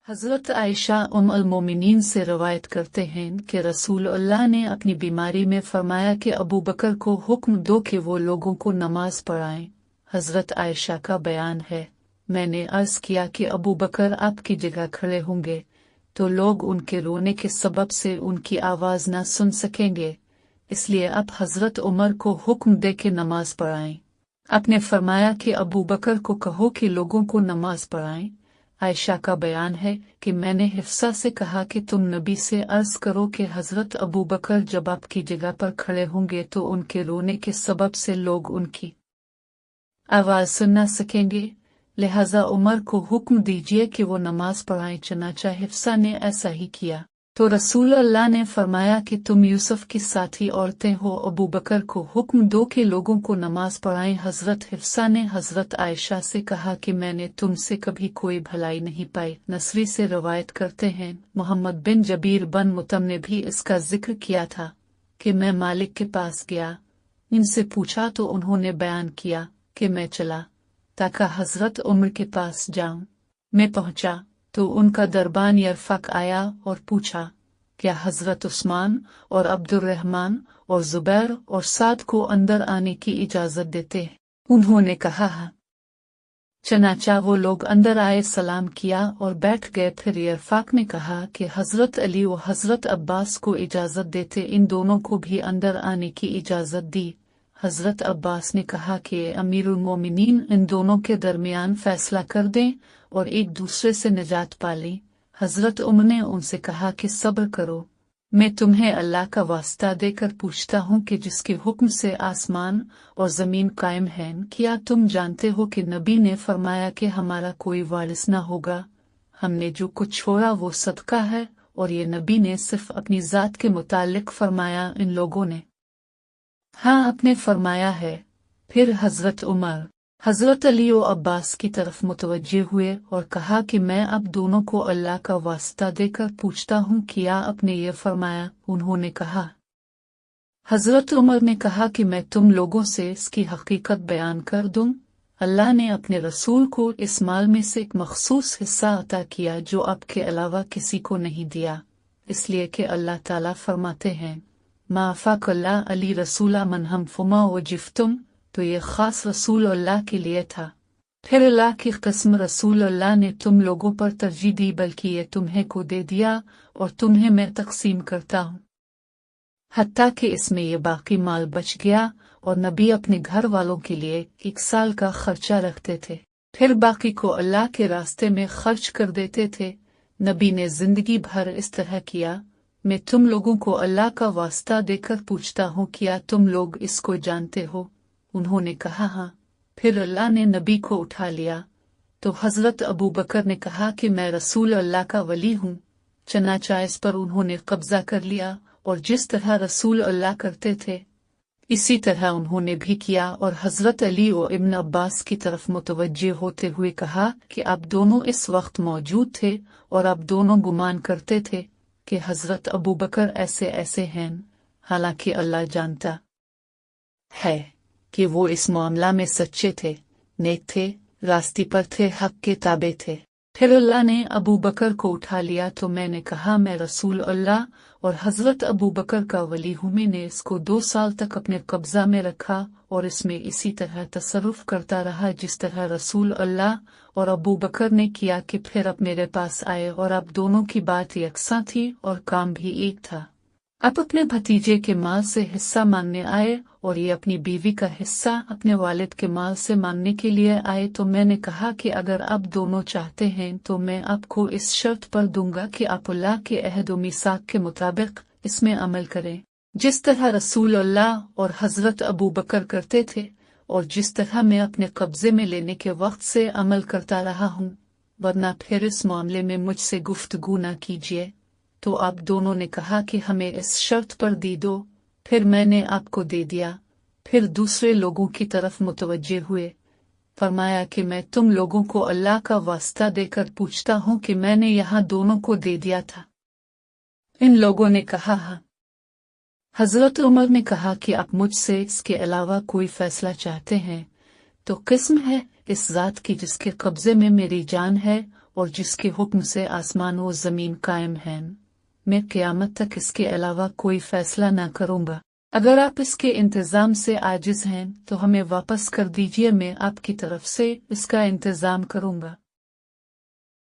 हज़रत आयशा अल मोमिनीन से रवायत करते हैं कि रसूल अल्लाह ने अपनी बीमारी में फरमाया कि अबू बकर को हुक्म दो कि वो लोगों को नमाज पढ़ाएं। हज़रत आयशा का बयान है, मैंने अर्ज़ किया कि अबू बकर आपकी जगह खड़े होंगे तो लोग उनके रोने के सबब से उनकी आवाज़ न सुन सकेंगे, इसलिए आप हज़रत उमर को हुक्म दे के नमाज पढ़ाएं। आपने फरमाया कि अबू बकर को कहो कि लोगों को नमाज पढ़ाएं। आयशा का बयान है कि मैंने हिफ्सा से कहा कि तुम नबी से अर्ज करो कि हज़रत अबू बकर जब आपकी जगह पर खड़े होंगे तो उनके रोने के सबब से लोग उनकी आवाज़ सुन न सकेंगे, लिहाजा उमर को हुक्म दीजिए कि वो नमाज पढ़ाएं। चनाचा हिफ्सा ने ऐसा ही किया तो रसूल अल्लाह ने फरमाया कि तुम यूसुफ की साथी औरतें हो, अबू बकर को हुक्म दो कि लोगों को नमाज पढ़ाएं। हज़रत हिफ्सा ने हज़रत आयशा से कहा कि मैंने तुमसे कभी कोई भलाई नहीं पाई। नसरी से रवायत करते हैं, मोहम्मद बिन जबीर बन मुतम ने भी इसका जिक्र किया था कि मैं मालिक के पास गया, इनसे पूछा तो उन्होंने बयान किया कि मैं चला ताकि हज़रत उमर के पास जाऊं। मैं पहुंचा तो उनका दरबान यरफक आया और पूछा, क्या हज़रत उस्मान और अब्दुर्रहमान और जुबैर और साद को अंदर आने की इजाज़त देते हैं? उन्होंने कहा हाँ। चनाचा वो लोग अंदर आए, सलाम किया और बैठ गए। फिर यरफक ने कहा कि हज़रत अली और हज़रत अब्बास को इजाज़त देते, इन दोनों को भी अंदर आने की इजाज़त दी। हज़रत अब्बास ने कहा कि अमीरुल मोमिनीन इन दोनों के दरमियान फैसला कर दें और एक दूसरे से निजात पा लें। हज़रत उमर ने उनसे कहा कि सब्र करो, मैं तुम्हें अल्लाह का वास्ता देकर पूछता हूँ कि जिसके हुक्म से आसमान और ज़मीन कायम हैं, क्या तुम जानते हो कि नबी ने फरमाया कि हमारा कोई वारिस न होगा, हमने जो कुछ छोड़ा वो सदका है, और ये नबी ने सिर्फ अपनी ज़ात के मुतालिक फरमाया? इन लोगों ने हाँ आपने फरमाया है। फिर हज़रत उमर हज़रत अली और अब्बास की तरफ मुतवज्जे हुए और कहा कि मैं अब दोनों को अल्लाह का वास्ता देकर पूछता हूँ, क्या आपने ये फरमाया? उन्होंने कहा। हज़रत उमर ने कहा कि मैं तुम लोगों से इसकी हकीकत बयान कर दूँ। अल्लाह ने अपने रसूल को इस माल में से एक मखसूस हिस्सा अता किया जो आपके अलावा किसी को नहीं दिया, इसलिए कि अल्लाह ताला फरमाते हैं, माफ़ाकल्ला अली रसूला मन हम फुमा व जिफ्तुम, तो ये ख़ास रसूल अल्लाह के लिए था। फिर अल्लाह की कसम, रसूल अल्लाह ने तुम लोगों पर तरजीह दी, बल्कि ये तुम्हें को दे दिया और तुम्हें मैं तकसीम करता हूँ, हत्ता कि इसमें ये बाकी माल बच गया। और नबी अपने घर वालों के लिए 1 साल का खर्चा रखते थे, फिर बाकी को अल्लाह के रास्ते में खर्च कर देते थे। नबी ने जिंदगी भर इस तरह किया। मैं तुम लोगों को अल्लाह का वास्ता देकर पूछता हूँ, क्या तुम लोग इसको जानते हो? उन्होंने कहा हाँ। फिर अल्लाह ने नबी को उठा लिया तो हज़रत अबू बकर ने कहा कि मैं रसूल अल्लाह का वली हूँ। चनाचा इस पर उन्होंने कब्जा कर लिया और जिस तरह रसूल अल्लाह करते थे इसी तरह उन्होंने भी किया, और हज़रत अली और इब्न अब्बास की तरफ मुतवज्जे होते हुए कहा कि आप दोनों इस वक्त मौजूद थे और आप दोनों गुमान करते थे कि हज़रत अबू बकर ऐसे ऐसे हैं, हालांकि अल्लाह जानता है कि वो इस मामला में सच्चे थे, नेक थे, रास्ते पर थे, हक के ताबे थे। फिर अल्लाह ने अबू बकर को उठा लिया तो मैंने कहा, मैं रसूल अल्लाह और हज़रत अबू बकर का वली हूँ। मैंने इसको 2 साल तक अपने कब्जा में रखा और इसमें इसी तरह तसर्रुफ करता रहा जिस तरह रसूल अल्लाह और अबू बकर ने किया कि फिर अब मेरे पास आए और अब दोनों की बात यकसां थी और काम भी एक था। अब अपने भतीजे के माल से हिस्सा मांगने आए और ये अपनी बीवी का हिस्सा अपने वालिद के माल से मांगने के लिए आए, तो मैंने कहा कि अगर आप दोनों चाहते हैं तो मैं आपको इस शर्त पर दूंगा कि आप अल्लाह के अहद व मीसाक के मुताबिक इसमें अमल करें, जिस तरह रसूल अल्लाह और हज़रत अबू बकर करते थे और जिस तरह मैं अपने कब्जे में लेने के वक्त से अमल करता रहा हूँ, वरना फिर इस मामले में मुझसे गुफ्तगू न कीजिए। तो आप दोनों ने कहा कि हमें इस शर्त पर दी दो। फिर मैंने आपको दे दिया। फिर दूसरे लोगों की तरफ मुतवज्जे हुए, फरमाया कि मैं तुम लोगों को अल्लाह का वास्ता देकर पूछता हूँ कि मैंने यहाँ दोनों को दे दिया था? इन लोगों ने कहा हाँ। हज़रत उमर ने कहा कि आप मुझसे इसके अलावा कोई फैसला चाहते हैं तो किस्म है इस ज़ात की जिसके कब्जे में मेरी जान है اور جس کے حکم سے آسمان و زمین قائم ہیں، میں قیامت تک اس کے علاوہ کوئی فیصلہ نہ کروں گا۔ اگر آپ اس کے انتظام سے عاجز ہیں تو ہمیں واپس کر دیجیے، میں آپ کی طرف سے اس کا انتظام کروں گا۔